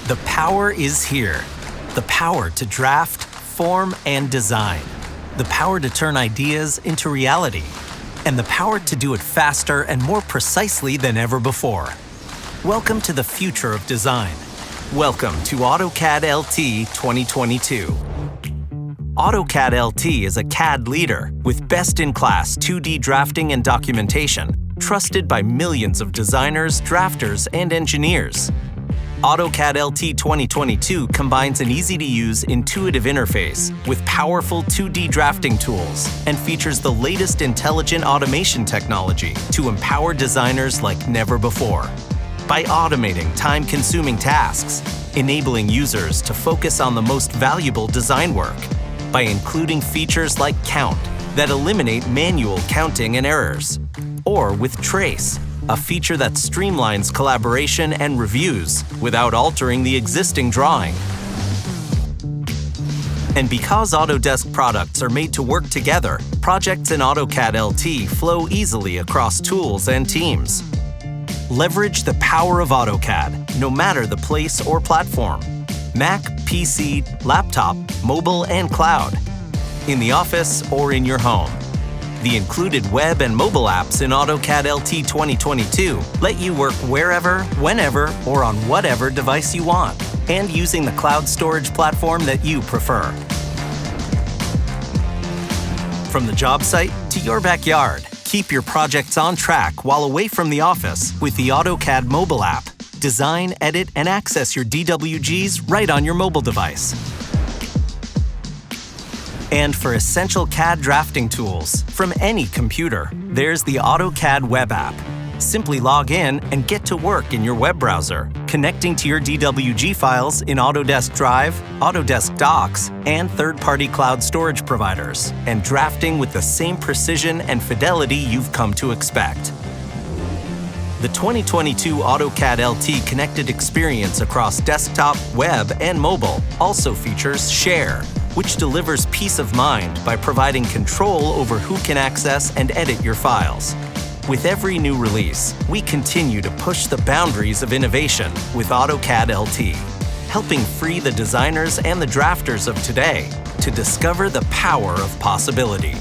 The power is here. The power to draft, form, and design. The power to turn ideas into reality. And the power to do it faster and more precisely than ever before. Welcome to the future of design. Welcome to AutoCAD LT 2022. AutoCAD LT is a CAD leader with best-in-class 2D drafting and documentation, trusted by millions of designers, drafters, and engineers. AutoCAD LT 2022 combines an easy-to-use, intuitive interface with powerful 2D drafting tools and features the latest intelligent automation technology to empower designers like never before. By automating time-consuming tasks, enabling users to focus on the most valuable design work, by including features like Count that eliminate manual counting and errors, or with Trace, a feature that streamlines collaboration and reviews without altering the existing drawing. And because Autodesk products are made to work together, projects in AutoCAD LT flow easily across tools and teams. Leverage the power of AutoCAD, no matter the place or platform. Mac, PC, laptop, mobile, and cloud. In the office or in your home. The included web and mobile apps in AutoCAD LT 2022 let you work wherever, whenever, or on whatever device you want, and using the cloud storage platform that you prefer. From the job site to your backyard, keep your projects on track while away from the office with the AutoCAD mobile app. Design, edit, and access your DWGs right on your mobile device. And for essential CAD drafting tools from any computer, there's the AutoCAD web app. Simply log in and get to work in your web browser, connecting to your DWG files in Autodesk Drive, Autodesk Docs, and third-party cloud storage providers, and drafting with the same precision and fidelity you've come to expect. The 2022 AutoCAD LT connected experience across desktop, web, and mobile also features Share, which delivers peace of mind by providing control over who can access and edit your files. With every new release, we continue to push the boundaries of innovation with AutoCAD LT, helping free the designers and the drafters of today to discover the power of possibility.